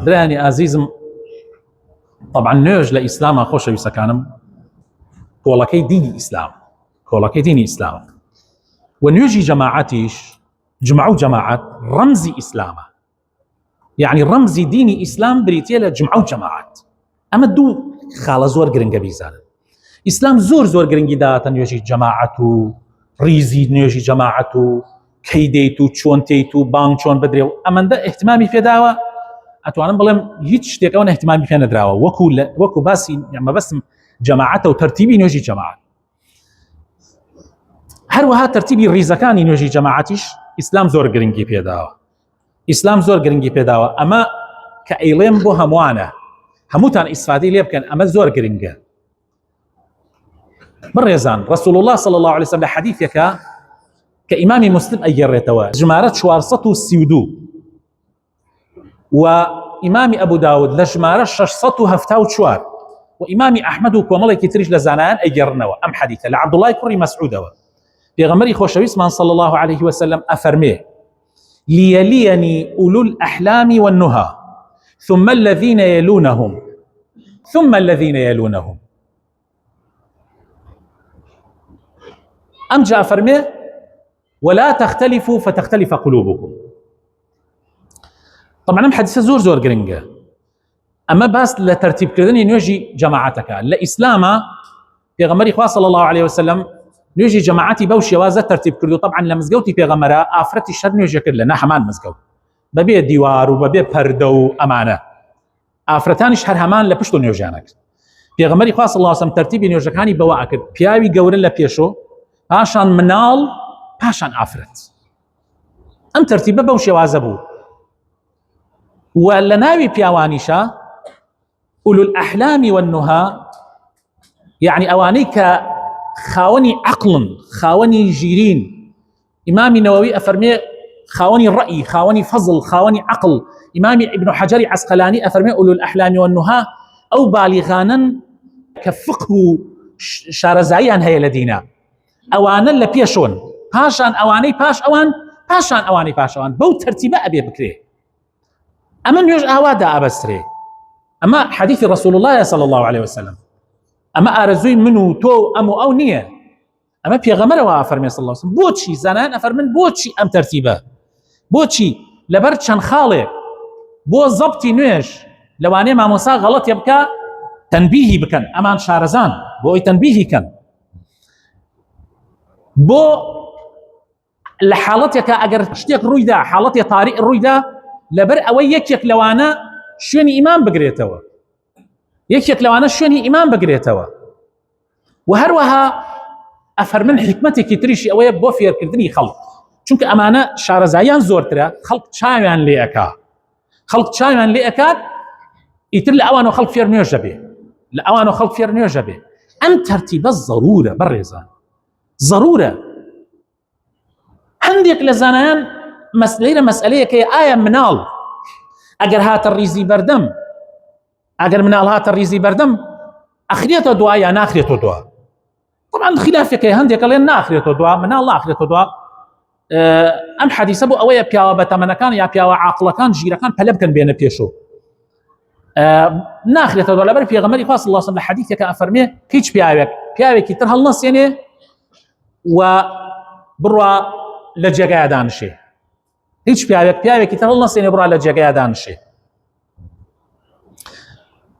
دراني عزيزم طبعا نوێژ لە ئیسلامە خۆشەویستەکانم کۆڵەکەی دینی ئیسلام و نوێژی جەماعەتیش جمع و جەماعەت ڕەمزی ئیسلامە، یعنی ڕەمزی دینی ئیسلام بریتیە لە جمع و جەماعەت. ئەمە دوو خاڵە زۆر گرنگە بیزانن. ئیسلام زۆر گرنگی داوەتە نوێژی جەماعەت و ریزی نوێژی جەماعەت و کەی دەیت و چۆن تێیت و بانگ چۆن بدرێ و ئەمەندە احتیمامی پێداوە ئەتوانم بڵێم هیچ شتێکەوە احتیمامی پێ نەدراوە وەکو باسی مەبەستم جەماعەتە و تەرتیبی نوێژی جەماعەت. هەروەها تەرتیبی ریزەکانی نوێژی جەماعەتیش ئیسلام زۆر گرنگی پێداوە. ئەمە کە ئەیڵێم بۆ هەمووانە، هەمووتان ئیسفادەی لێ بکەن، ئەمە زۆر گرنگە. بڕێزان ڕسول الله صلی الله عليه وسلم لە حەدیثێکە کە ئیمامی مسلم ئەیگەڕێتەوە ژمارە 432 و ئیمامی ئەبوو داود لە ژمارە 674 و ئیمامی ئەحمەد و کۆمەڵێکی تریش لە زانایان ئەیگەڕنەوە ئەم حەدیثە لە عەبدوڵای کوڕی مەسعودەوە. پێغەمبەری خۆشەویستمان صلی الله عليه وسلم ئەفەرمێ ليليني أولو الأحلام والنهى ثم الذين يلونهم أم جاء فرمي ولا تختلفوا فتختلف قلوبكم. طبعا حديث زور قرنقة، أما بس لترتيب كردني نوجي جماعتك لإسلاما بيغمري خواه صلى الله عليه وسلم نوجي جماعتي بوشي وازة ترتيب كردو. طبعا لمزقوتي بيغمرا آفرتي الشر نوجي كرد لنا حمان مزقوت ببي ديوار وببي پردو أمانة آفرتانش هر همان لپشتو نوجانك. بيغمري خواه صلى الله عليه وسلم ترتيبي نوجكاني بواعا كرد بياوي قورن لپيشو پاشان منال پاشان آفرت. ام ترتیبه بو شوازه بو و لناوی پیاوانیشا اولو الاحلام والنهى، يعني اواني خاوني عقل خاوني جيرين. امامي نووي افرمي خاوني الرأي خاوني فضل خاوني عقل. امامي ابن حجر عسقلاني افرمي اولو الاحلام والنهى او بالغانا كفقه شارزعيان هي لدينا اوانە لە پێشۆن پاشان ئەوانەی پاش ئەوان پاشان ئەوانەی پاش ئەوان بەو تەرتیبە ئەبێ بکرێ. ئەمە نوێژ ئاوادا ئابەسترێ. ئەمە حەدیثی ڕسول الله صلی الله عليه وسلم. ئەمە ئارەزووی من و تۆ ئەم و ئەو نییە، ئەمە پێغەمبەرەوە ئەفەرمێ صلی الله عليه وسلم. بۆچی زانایان ئەفەرمن بۆچی ئەم تەرتیبە؟ بۆچی لەبەر چەند خاڵێک بۆ زەبتی نوێژ لەوانەیە مامۆسا غەڵەتێ بکە تەنبیهی بکەن، ئەمان شارەزان بۆ ئەوی تەنبیهی کەن. بۆ لە حاڵەتێکە ئەگەر شتێک ڕوویدا حاڵەتی تاریک ڕوویدا لەبەر ئەوەی یەکێک لەوانە شوێنی ئیمان بگرێتەوە، و هەروەها ئەفەرمن حکمەتێکی تریشی ئەوەیە بۆ فێرکردنی خەڵک، چونکە ئەمانە شارەزاییان زۆرترە، خەڵک چاویان لێ ئەکات ئیتر لە ئەوانەوە خەڵک فێر نوێژە بێ. ئەم تەرتیبە ضرورە بەڕێزان، ضرورة. هەندێک لە زانایان لەیرە مەسئلەیەکە ئایا مناڵ ئەگەر هاتە ڕیزی بەردەم ئەخرێتە دوا یا ناخرێتە دوا؟ طبعا خلافێکەیە، هەندێکە لێن ناخرێتە دوا، مناڵ ناخرێتە دوا. ئەم حەدیثە بۆ ئەوەیە پیاوە بەتەمەنەکان یا پیاوە عاقڵەکان ژیرەکان پەلە بکەن بێنە پێشۆ، ناخرێتە دوا. لەبەر پێغەمبەری خوا صلی الله علیه وسلم لە حەدیثێکە ئەفەرمێ هیچ پیاوێکی تر هەڵنەسێنێ و بڕوا لە جێگایە دانشێ، هیچ پیاوێکی تر هەڵنەسێنێ بڕوا لە جێگایە دانشێ.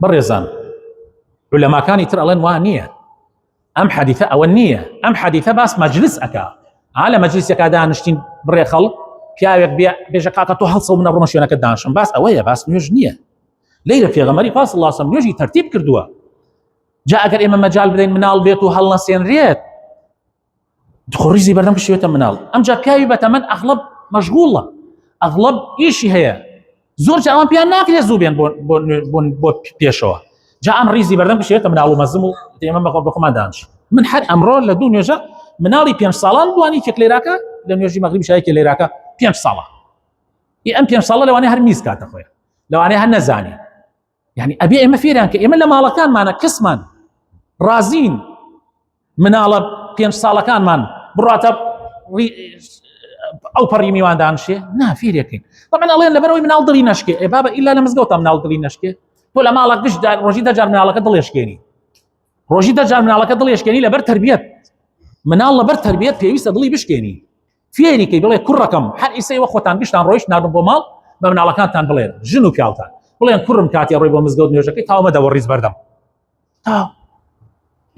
بەڕێزان عولەماکانی تر ئەڵێن وا نییە، ئەم حەدیثە ئەوە نییە، ئەم حەدیثە باس مەجلس ئەکا، لە مەجلیسێکا دانیشتین بڕێ خەڵک پیاوێک بێژە کاکە تۆ هەڵسە منە بڕۆمە شوێنەکە دانشم، باس ئەوەیە، باس نوێژ نییە. لەیرە پێغەمبەری خوا صلی الله علیه وسلم نوێژی تەرتیب کردووە. جا ئەگەر ئێمە مەجال بدەین مناڵ بێت و هەڵنەسێنرێت ڕیزی بەردەم بشوێتە مناڵ، ئەمجا پیاوی بەتەمەن ئەغڵب مەشغوڵە، ئەغڵب ئیشی هەیە، زۆر جا ئەوان پیان ناکرێت زوو بێن بۆ پێشەوە، جا ئەم ڕیزی بەردەم بشوێتە مناڵ و مەزم و ئێمە بە خۆمان دانیشین. من هەر ئەمڕۆ لە دوو نوێژە مناڵی 5 ساڵان دوانی کێک لێراکە لە نوێژی مەغریب شایەکێ لێراکە 5 ساڵە، ئەم 5 ساڵە لەوانەیە هەر میز کاتە خۆیان، لەوانەیە هەر نەزانی. یعنی ئەبێ ئێمە فێریان کە ئێمە لە ماڵەکانمانە کەسمان رازین مناڵە 5 ساڵەکانمان بڕاتە ئەو پەڕی میوان دانشێ نا فێریەکەین طبعا ئەڵێن لەبەرەوەی مناڵ دڵی نەشکێ ئێ بابە ئیلا لە مزگەوتە مناڵ دڵی نەشکێ تۆ لە ماڵە گشت ڕۆژی دەجار مناڵەکە دڵێشکێنی ڕۆژی دەجار مناڵەکە دڵێشکێنی لەبەر تەربیەت مناڵ لەبەر تەربیەت پێویستە دڵی بشکێنی فێریکەی بڵێ کوڕەکەم هەر ئیسەی وە خۆتان گشتان ڕۆیشت ناردم بۆ ماڵ بە مناڵەکانتان بڵێن ژن و پیاوتان بڵێن کوڕم کاتی ڕۆی بۆ مزگەوت نوێژەکەی تاوە مەدەوە ڕیز بەردەم تا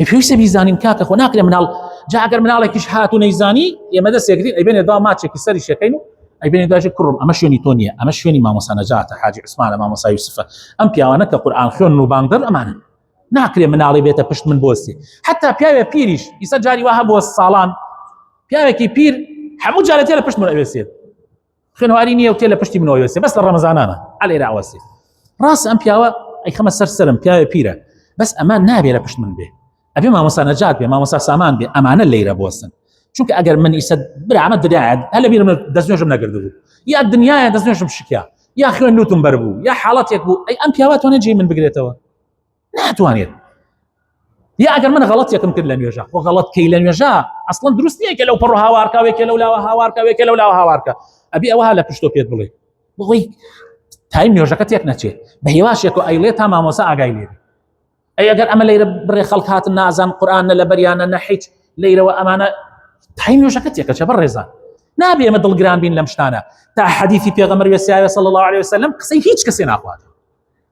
پێویستە بیزانین کاکە خۆ ناکرێ مناڵ جا ئەگەر مناڵێکیش هات و نەیزانی ئێمە دەستێکرین ئەیبێنێ دوا ماچێکی سەری شەکەین و ئەیبێنێ داژێ کوڕم ئەمە شوێنی تۆ نییە ئەمە شوێنی مامۆستا نەجاتە حاجی عوسمانە مامۆستا یوسفە ئەم پیاوانە کە قورئان خوێن و بانگدەر ئەمانن ناکرێ مناڵی بێتە پشت من بۆستی حتا پیاوێ پیریش ئیسا جاری وها بۆ ساڵان پیاوێکی پیر هەموو جارە تێ لە پشت من ئەوێسێت خوێنەواری نییە و تێ لە پشتی من ئەوێسێ بەس لە ڕەمەزانانە ئەلێرە ئەوەسێ ڕاست ئەم پیاوە ئەیخەمە سەرسەرم پیاوێ پیرە بەس ئەمان نابێ لە پشت من بێ ئەبێ مامۆستا نەجات بێ مامۆستا سامان بێ ئەمانە لەیرە بۆستن چونکە ئەگەر من ئیسە برامە دنیاە هەلە بیرم دەستنوێژم نەگردبوو یا دنیاە دەستنوێژم شکیا یا خوێن نوتم بەربوو یا حاڵەتێک بوو ئەی ئەم پیاوە توانێت جێی من بگرێتەوە ناتوانێت یا ئەگەر من غەڵەتێکم کرد لە نوێژە خۆ غەڵەت کەی لە نوێژە ئەسڵەن دروست نییە کە لەو پەڕ و هاوارکە وێکە لەولاوە هاوارکە وێکە لەولاوە هاوارکە ئەبێ ئەوە لە پشتۆ پێت بڵێ بڵێ تایم نوێژەکە تێک نەچێت بە هێواشێک و ئەیڵێ تا مامۆستا ئاگای لێ ئەی ئەگەر ئەمە لەیرە بڕێ خەڵک هاتن نازان قورئان لە بەریانە نەحیج لەیرەوە ئەمانە تایم نوێژەکە تێکە چە بەڕێزان نابێ ئەمە دڵگران بین لەم شتانە تا حەدیثی پێغەمبەر وێسایە صلی الله عليه وسلم قسەی هیچ کەسێ ناخوات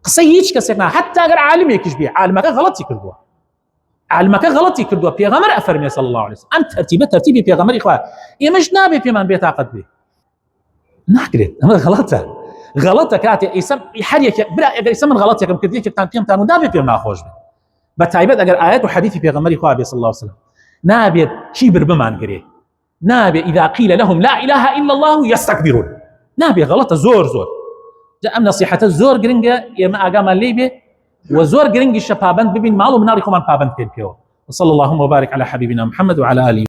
قسەی هیچ کەسێک نا حتا ئەگەر عالمێکیش بێ عالمەکە غەڵەتی کردووە عالمەکە غەڵەتی کردووە پێغەمبەر ئەفەرمێ صلی الله عليه وسلم ئەم تەرتیبە تەرتیبی پێغەمبەری خوا ئێمەش نابێ پێمان بێتاقەت بێ ناکرێت ئەمە غەڵەتە کاتێ ئیسە هەر یەکێک برا ئەگەر ئیسە من غەڵەتێکم کرد یەکێکتان پێمتان و نابێت پێم ناخۆش بێت بەتایبەت ئەگەر ئاەت و حەدیثی پێغەمبەری خوا بێ صلی الله عليه وسلم نابێت کیبر بمانگرێ نابێ إذا قيل لهم لا إله إلا الله يستكبرون نابێ غەڵەتە زۆر جا ئەم نەسیحەتە زۆر گرنگە ئێمە ئاگامان لێ بێ وزۆر گرنگی شە پابند ببین ماڵ و مناڵی خۆمان پابند پێن پێوە وصلى اللهم وبارك على حبيبنا محمد وعلى آله